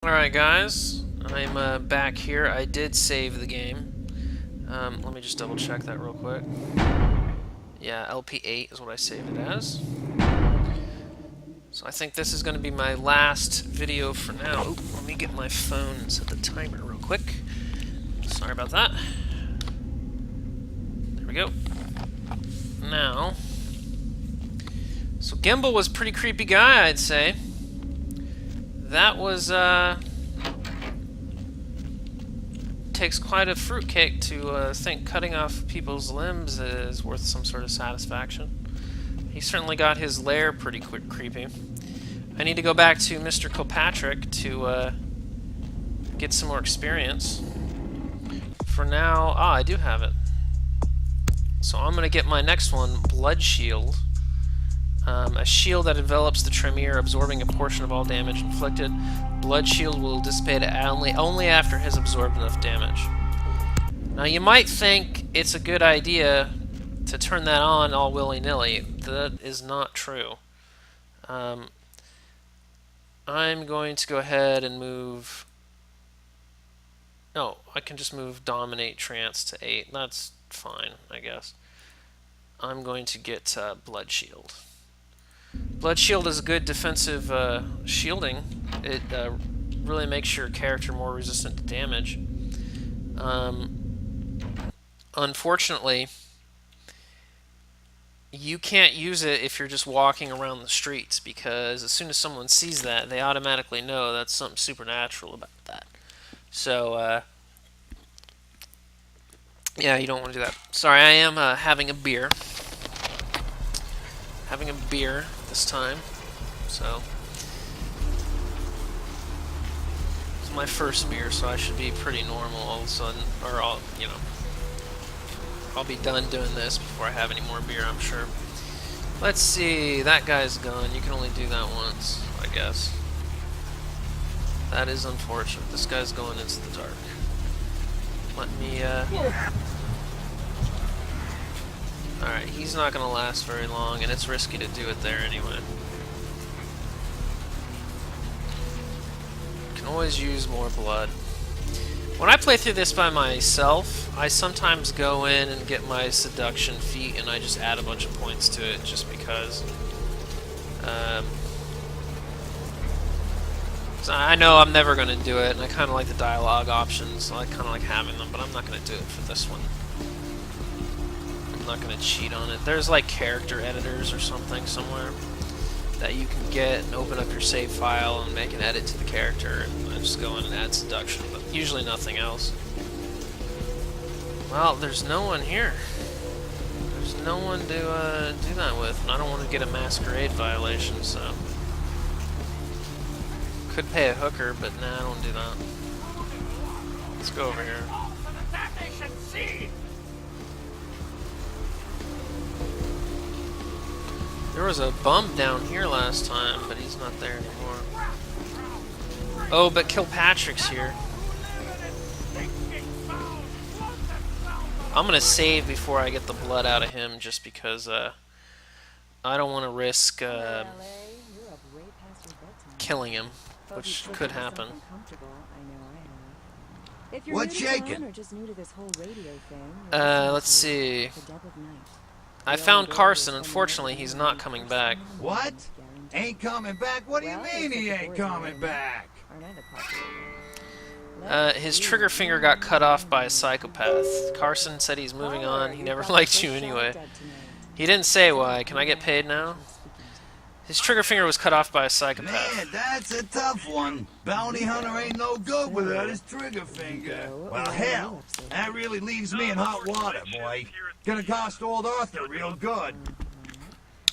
Alright guys, I'm back here. I did save the game. Let me just double check that real quick. Yeah, LP8 is what I saved it as. So I think this is going to be my last video for now. Oop, let me get my phone and set the timer real quick. Sorry about that. There we go. Now, so Gimble was a pretty creepy guy, I'd say. That was, takes quite a fruitcake to think cutting off people's limbs is worth some sort of satisfaction. He certainly got his lair pretty creepy. I need to go back to Mr. Kilpatrick to get some more experience. For now, I do have it. So I'm going to get my next one, Blood Shield. A shield that envelops the Tremere, absorbing a portion of all damage inflicted. Blood Shield will dissipate only after it has absorbed enough damage. Now you might think it's a good idea to turn that on all willy-nilly. That is not true. I'm going to go ahead and move... No, I can just move Dominate Trance to 8. That's fine, I guess. I'm going to get Blood Shield. Blood Shield is a good defensive shielding. It really makes your character more resistant to damage. Unfortunately, you can't use it if you're just walking around the streets, because as soon as someone sees that, they automatically know that's something supernatural about that. So, yeah, you don't want to do that. Sorry, I am having a beer. Having a beer this time, so it's my first beer, so I should be pretty normal all of a sudden, or I'll be done doing this before I have any more beer, I'm sure. Let's see, that guy's gone. You can only do that once, I guess. That is unfortunate. This guy's going into the dark. Let me, Alright, he's not going to last very long, and it's risky to do it there anyway. Can always use more blood. When I play through this by myself, I sometimes go in and get my seduction feat, and I just add a bunch of points to it just because. So I know I'm never going to do it, and I kind of like the dialogue options, so I kind of like having them, but I'm not going to do it for this one. I'm not going to cheat on it. There's like character editors or something somewhere that you can get and open up your save file and make an edit to the character, and I just go in and add seduction, but usually nothing else. Well, there's no one here. There's no one to do that with, and I don't want to get a masquerade violation, so... Could pay a hooker, but nah, I don't do that. Let's go over here. There was a bum down here last time, but he's not there anymore. Oh, but Kilpatrick's here. I'm gonna save before I get the blood out of him, just because I don't want to risk killing him, which could happen. What's shaking? Let's see. I found Carson. Unfortunately, he's not coming back. What? Ain't coming back? What do you mean he ain't coming back? His trigger finger got cut off by a psychopath. Carson said he's moving on. He never liked you anyway. He didn't say why. Can I get paid now? His trigger finger was cut off by a psychopath. Man, that's a tough one. Bounty hunter ain't no good without his trigger finger. Well, hell, that really leaves me in hot water, boy. Gonna cost old Arthur real good.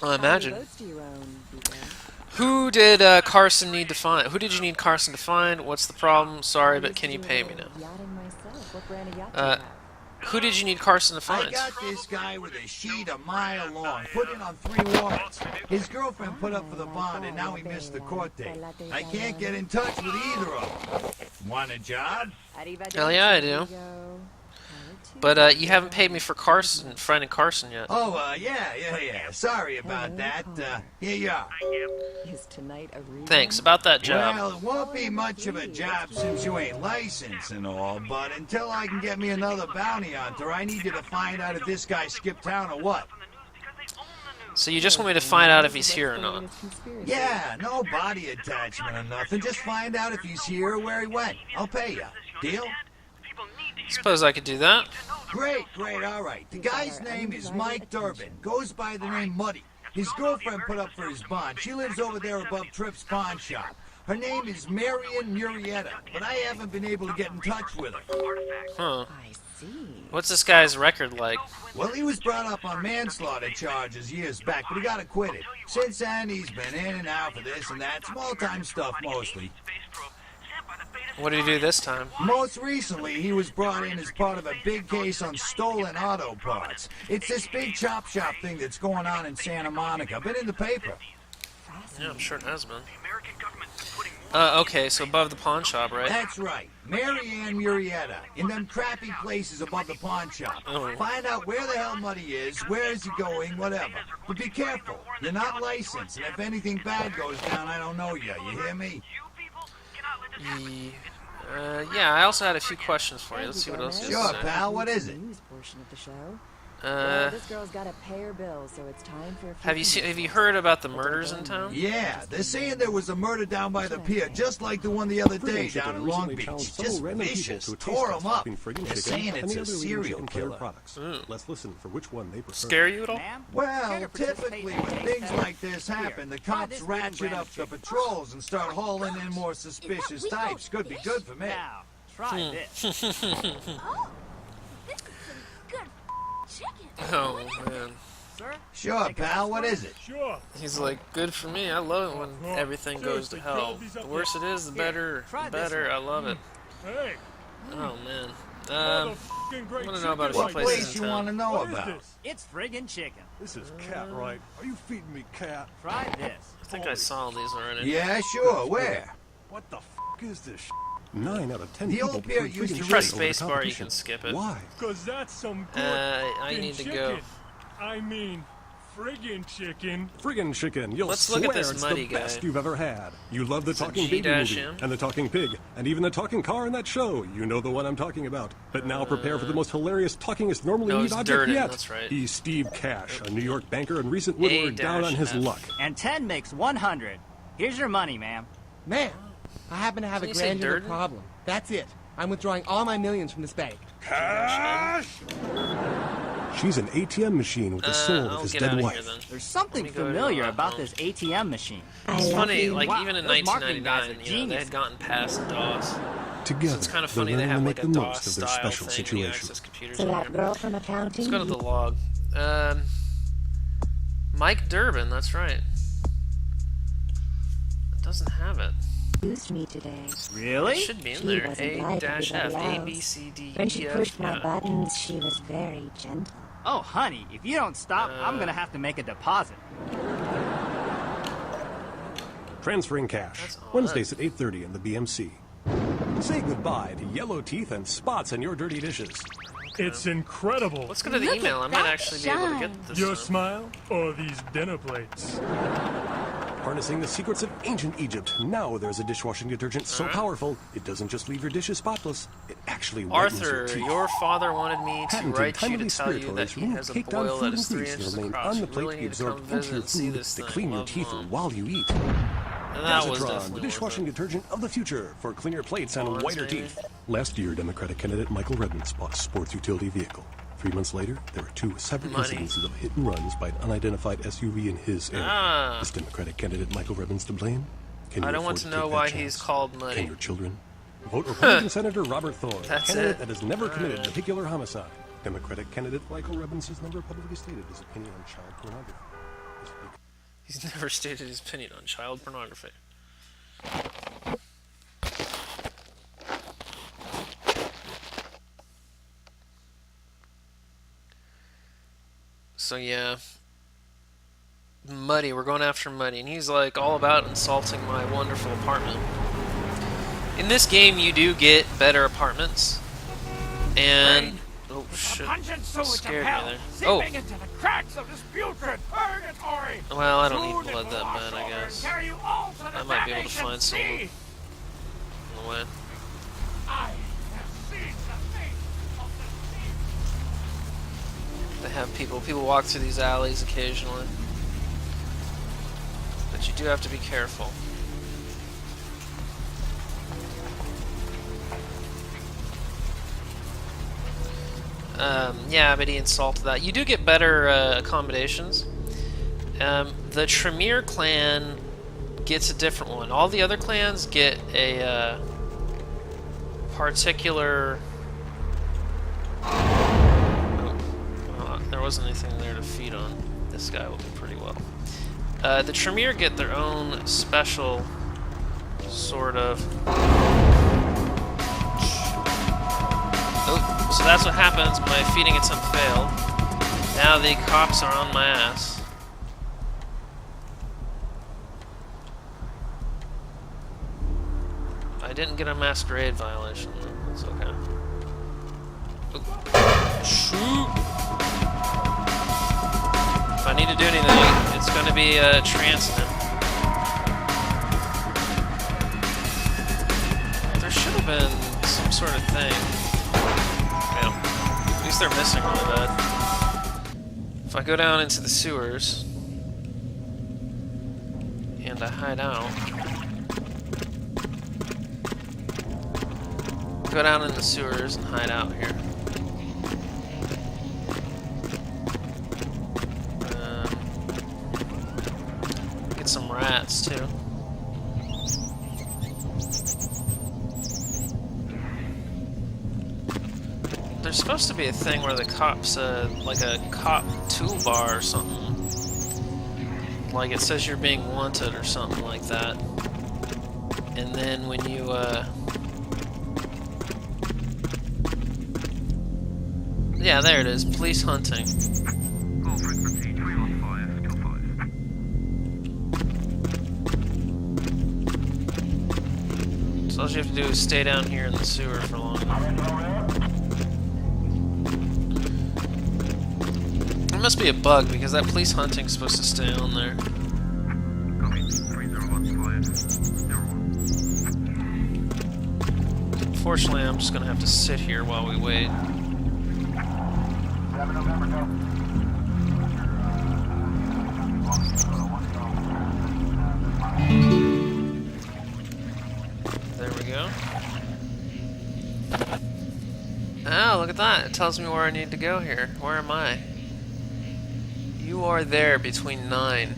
I imagine. Who did Carson need to find? Who did you need Carson to find? What's the problem? Sorry, but can you pay me now? Who did you need Carson to find? I got this guy with a sheet a mile long, put in on 3 warrants. His girlfriend put up for the bond, and now he missed the court date. I can't get in touch with either of them. Want a job? Hell yeah, I do. But you haven't paid me for Carson, finding Carson yet. Oh, yeah. Sorry about that. Here you are. Is tonight a reason? Thanks. About that job. Well, it won't be much of a job since you ain't licensed and all, but until I can get me another bounty hunter, I need you to find out if this guy skipped town or what. So you just want me to find out if he's here or not? Yeah, no body attachment or nothing. Just find out if he's here or where he went. I'll pay you. Deal? Suppose I could do that. Great, all right. The guy's name is Mike Durbin. Goes by the name Muddy. His girlfriend put up for his bond. She lives over there above Tripp's pawn shop. Her name is Marion Murrieta, but I haven't been able to get in touch with her. Huh. I see. What's this guy's record like? Well, he was brought up on manslaughter charges years back, but he got acquitted. Since then, he's been in and out for this and that. Small-time stuff, mostly. What did he do this time? Most recently, he was brought in as part of a big case on stolen auto parts. It's this big chop shop thing that's going on in Santa Monica. Been in the paper. Yeah, I'm sure it has been. Okay, so above the pawn shop, right? That's right. Marianne Murrieta. In them crappy places above the pawn shop. Oh. Find out where the hell Muddy is, where is he going, whatever. But be careful. You're not licensed, and if anything bad goes down, I don't know you. You hear me? Yeah, I also had a few questions for you. Let's see what else you Sure, have to say. pal. What is it? News portion of the show. Well, Uh, this girl's got to pay her bills, so it's time for a few have you heard about the murders in town? Yeah, they're saying there was a murder down by the pier, just like the one the other day down in Long Beach. Just vicious. Tore them up. They're saying it's a serial killer. Let's listen for which one they prefer. Scare you at all? Well, typically when things like this happen, the cops ratchet up the patrols and start hauling in more suspicious types. Could be good for me. Now, try this. Oh man, Sure, pal. What is it? Sure. he's like, good for me. I love it when everything goes to hell. The worse it is, the better. The better. I love it. Hey, Oh man. motherfucking great I wanna know about a chicken. What places place in you town. want to know What is about? this? It's friggin' chicken. This is cat right. Are you feeding me cat? Try this. I think I saw these already. Yeah, sure. Where? What the is this? 9 out of 10 The people old prefer pier used friggin' to chicken Press over the space bar, you competition. can skip it. Why? Cause that's some good I friggin' need to chicken. go. I mean, friggin' chicken. Friggin' chicken, you'll Let's swear look at this it's Muddy the best guy. you've ever had. You love the It's a talking baby movie, G-M. and the talking pig, and even the talking car in that show. You know the one I'm talking about. But now prepare for the most hilarious talkingest normally no, neat it's object Durden, yet. that's right. He's Steve Cash, a New York banker and recent widower down on his A-F. luck. And 10 makes 100. Here's your money, ma'am. Ma'am, I happen to have Didn't a you say granular Durden? problem. That's it. I'm withdrawing all my millions from this bank. She's an ATM machine with the soul of I'll his get dead out of wife. here then. There's something Let me go to, familiar uh, about home. this ATM machine. It's funny, like Wow, even in those marketing guys 1999, are you know, they geniuses. had gotten past DOS. Together, So it's kind of they're funny they learning have to like make a the DOS most of their style special thing when you situation. access computers. So in that here. girl from accounting. Let's go to the log. Mike Durbin, that's right. It doesn't have it. Used me today. It Really? should be in She there. wasn't like A-F, everybody A, B, else. C, D, When E, she F. pushed my Yeah. buttons, she was very gentle. Oh, honey, if you don't stop, I'm gonna have to make a deposit. Transferring cash. That's odd. Wednesdays at 8:30 in the BMC. Say goodbye to yellow teeth and spots on your dirty dishes. It's incredible. Let's go to the email. I might actually be able to get this. Your one. smile or these dinner plates? Harnessing the secrets of ancient Egypt. Now there's a dishwashing detergent so powerful, it doesn't just leave your dishes spotless, it actually whitens your Arthur, teeth. your father wanted me to Patented write you to timely tell you that spirituals he remove has a caked on boil food that is and 3 grease inches that remain across. on You the plate really to be need to come absorbed into visit your and see food this to thing. clean your Love, teeth Mom. while you eat. And that was Gazatron, definitely the dishwashing worth it. detergent of the future for cleaner plates and Bonds, whiter maybe? teeth. Last year, Democratic candidate Michael Redmond bought a sports utility vehicle. 3 months later, there were 2 separate Money. incidences of hit and runs by an unidentified SUV in his area. Ah. Is Democratic candidate Michael Redmond to blame? Can you I don't afford want to take know that why chance? he's called Can Muddy. your children? Vote Republican Senator Robert Thorne, That's candidate it. that has never committed Alright. vehicular homicide. Democratic candidate Michael Redmond has never publicly stated his opinion on child pornography. He's never stated his opinion on child pornography. So yeah, Muddy, we're going after Muddy, and he's like all about insulting my wonderful apartment. In this game, you do get better apartments, and Oh shit! Pungent sewage of Scared me hell, there. seeping into the cracks of this putrid purgatory. Well, I don't Soon need it blood will that wash bad, I over and guess. carry you all to the I might be able to damnation find someone sea. on the way. I have seen the face of the sea. They have people walk through these alleys occasionally, but you do have to be careful. Yeah, but he insulted that. You do get better accommodations. The Tremere clan gets a different one. All the other clans get a particular... Oh, there wasn't anything there to feed on. This guy will do pretty well. The Tremere get their own special sort of... Oh, so that's what happens when my feeding attempt failed. Now the cops are on my ass. I didn't get a masquerade violation. That's okay. Oh. Shoot! If I need to do anything, it's going to be transient. There should have been some sort of thing. Yeah. At least they're missing really bad. If I go down into the sewers and I hide out, go down in the sewers and hide out here. Get some rats too. There's supposed to be a thing where the cops, like a cop toolbar or something. Like it says you're being wanted or something like that. And then when you, yeah, there it is. Police hunting. So all you have to do is stay down here in the sewer for long enough. It must be a bug because that police hunting's supposed to stay on there. Unfortunately, I'm just gonna have to sit here while we wait. There we go. Oh, look at that. It tells me where I need to go here. Where am I? You are there between 9.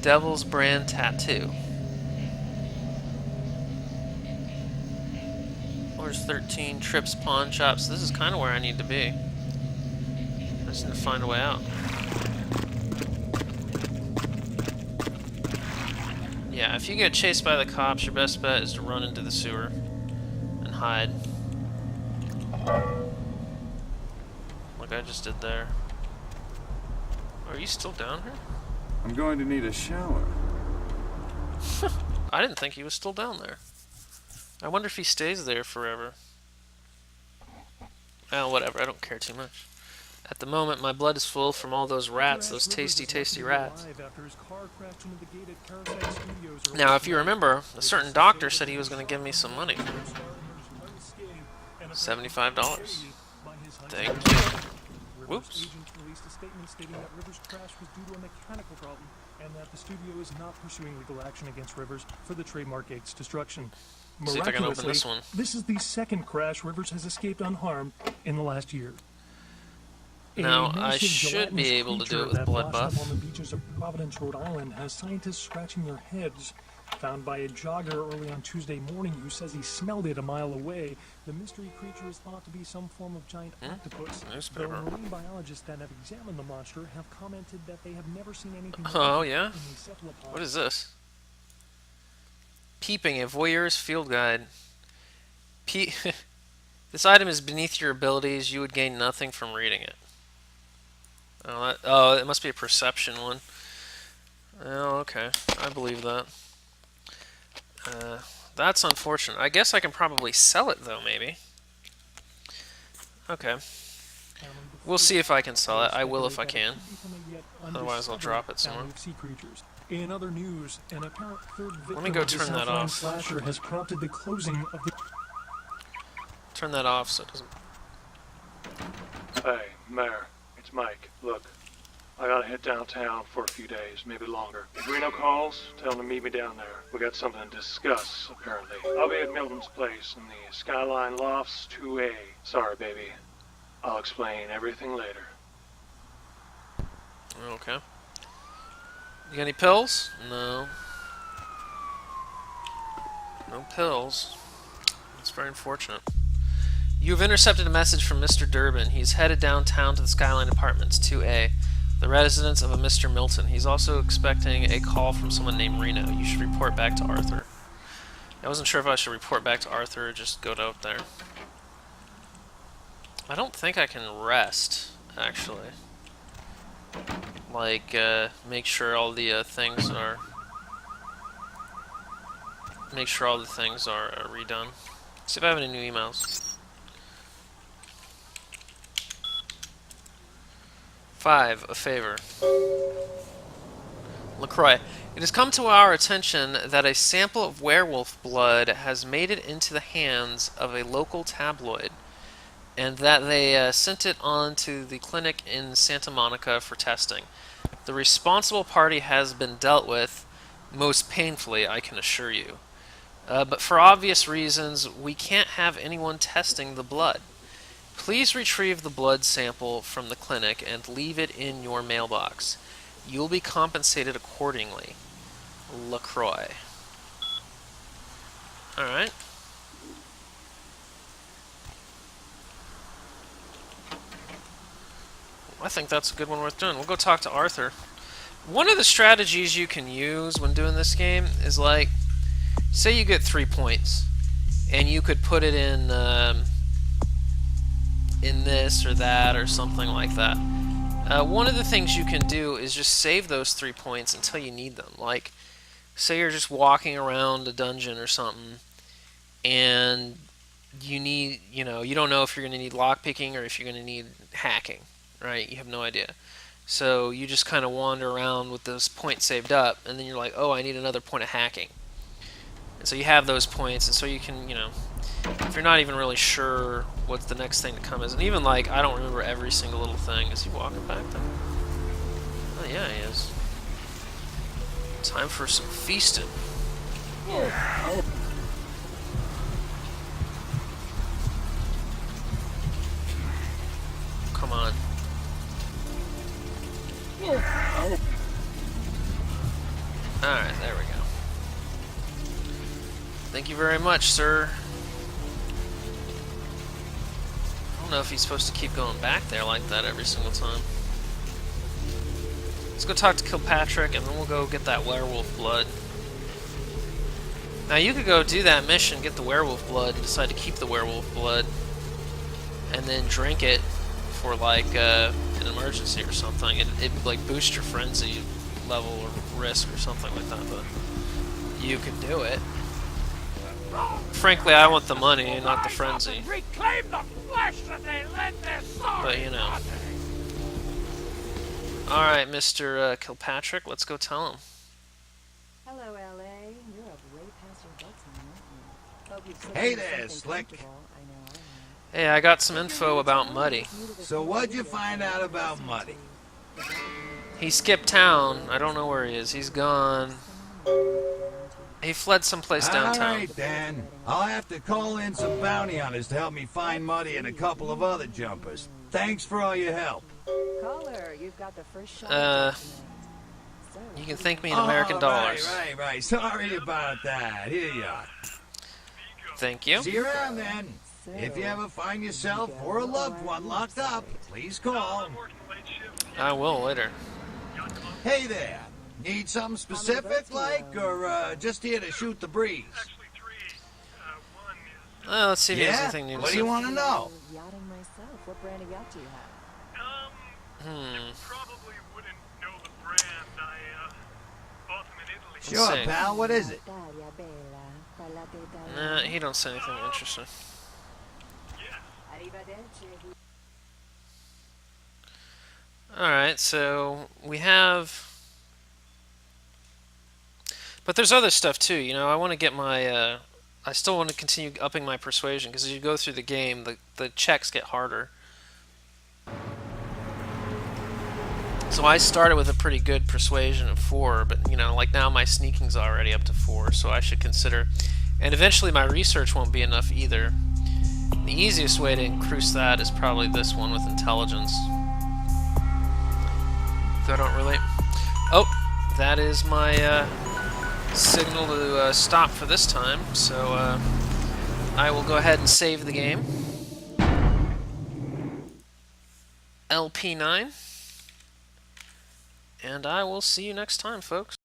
Devil's Brand Tattoo. Where's 13? Trips Pawn Shops. This is kind of where I need to be. I just need to find a way out. Yeah, if you get chased by the cops, your best bet is to run into the sewer and hide. Like I just did there. Are you still down here? I'm going to need a shower. I didn't think he was still down there. I wonder if he stays there forever. Oh, whatever. I don't care too much. At the moment, my blood is full from all those rats, those tasty, tasty rats. Now, if you remember, a certain doctor said he was going to give me some money. $75. Thank you. Whoops. Released a statement stating that Rivers' crash was due to a mechanical problem and that the studio is not pursuing legal action against Rivers for the trademark gate's destruction. See if I can open this one. This is the second crash Rivers has escaped unharmed in the last year. Now, I should be able to do it with blood buff. On the beaches of Providence, Rhode Island, has scientists scratching their heads. Found by a jogger early on Tuesday morning who says he smelled it a mile away. The mystery creature is thought to be some form of giant octopus. The marine biologists that have examined the monster have commented that they have never seen anything like Oh, it yeah? in the cephalopod. What is this? Peeping, a voyeur's field guide. This item is beneath your abilities. You would gain nothing from reading it. Oh, it must be a perception one. Oh, okay. I believe that. That's unfortunate. I guess I can probably sell it, though, maybe. Okay. We'll see if I can sell it. I will if I can. Otherwise, I'll drop it somewhere. In other news, an apparent third victim Let me go of the turn that Southland off. slasher has prompted the closing of the... Turn that off so it doesn't... Hey, Mayor, it's Mike. Look, I gotta head downtown for a few days, maybe longer. If Reno calls, tell him to meet me down there. We got something to discuss, apparently. I'll be at Milton's place in the Skyline Lofts 2A. Sorry, baby. I'll explain everything later. Okay. You got any pills? No. No pills. That's very unfortunate. You've intercepted a message from Mr. Durbin. He's headed downtown to the Skyline Apartments 2A, the residence of a Mr. Milton. He's also expecting a call from someone named Reno. You should report back to Arthur. I wasn't sure if I should report back to Arthur or just go out there. I don't think I can rest, actually. Like, make sure all the things are... Make sure all the things are redone. See if I have any new emails. 5, a favor. LaCroix. It has come to our attention that a sample of werewolf blood has made it into the hands of a local tabloid, and that they sent it on to the clinic in Santa Monica for testing. The responsible party has been dealt with, most painfully, I can assure you. But for obvious reasons, we can't have anyone testing the blood. Please retrieve the blood sample from the clinic and leave it in your mailbox. You'll be compensated accordingly. LaCroix. Alright. I think that's a good one worth doing. We'll go talk to Arthur. One of the strategies you can use when doing this game is like, say you get 3 points, and you could put it in this or that or something like that. One of the things you can do is just save those 3 points until you need them. Like, say you're just walking around a dungeon or something, and you need, you don't know if you're going to need lockpicking or if you're going to need hacking, right? You have no idea. So you just kind of wander around with those points saved up, and then you're like, oh, I need another point of hacking. And so you have those points, and so you can, if you're not even really sure what the next thing to come is, and even like, I don't remember every single little thing. Is he walking back there? Oh yeah, he is. Time for some feasting. Come on. Alright, there we go. Thank you very much, sir. I don't know if he's supposed to keep going back there like that every single time. Let's go talk to Kilpatrick, and then we'll go get that werewolf blood. Now, you could go do that mission, get the werewolf blood, and decide to keep the werewolf blood, and then drink it for, like, an emergency or something. It'd like, boost your frenzy level or risk or something like that, but you can do it. Frankly, I want the money, not the frenzy. But, Alright, Mr. Kilpatrick, let's go tell him. Hello, L.A. You're up way past your bedtime, aren't you? Hey there, Slick. Hey, I got some info about Muddy. So what'd you find out about Muddy? He skipped town. I don't know where he is. He's gone. He fled someplace downtown. Alright then. I'll have to call in some bounty hunters to help me find Muddy and a couple of other jumpers. Thanks for all your help. Caller, you've got the first shot. You can thank me in American dollars. Right. Sorry about that. Here you are. Thank you. See you around then. If you ever find yourself or a loved one locked up, please call. I will later. Hey there. Need something specific, like, or just here to shoot the breeze? Let's see if he has anything new to say. What do you want to know? Yachting myself. What brand of yacht do you have? Probably wouldn't know the brand. I bought them in Italy. Sure, pal. What is it? Nah, he don't say anything interesting. Arrivederci. Alright, so we have... But there's other stuff too, you know. I want to get my... I still want to continue upping my persuasion, because as you go through the game, the checks get harder. So I started with a pretty good persuasion of 4, but, you know, like now my sneaking's already up to 4, so I should consider... And eventually my research won't be enough either. The easiest way to increase that is probably this one with intelligence. Though I don't really... Oh, that is my signal to stop for this time, so I will go ahead and save the game. LP9. And I will see you next time, folks.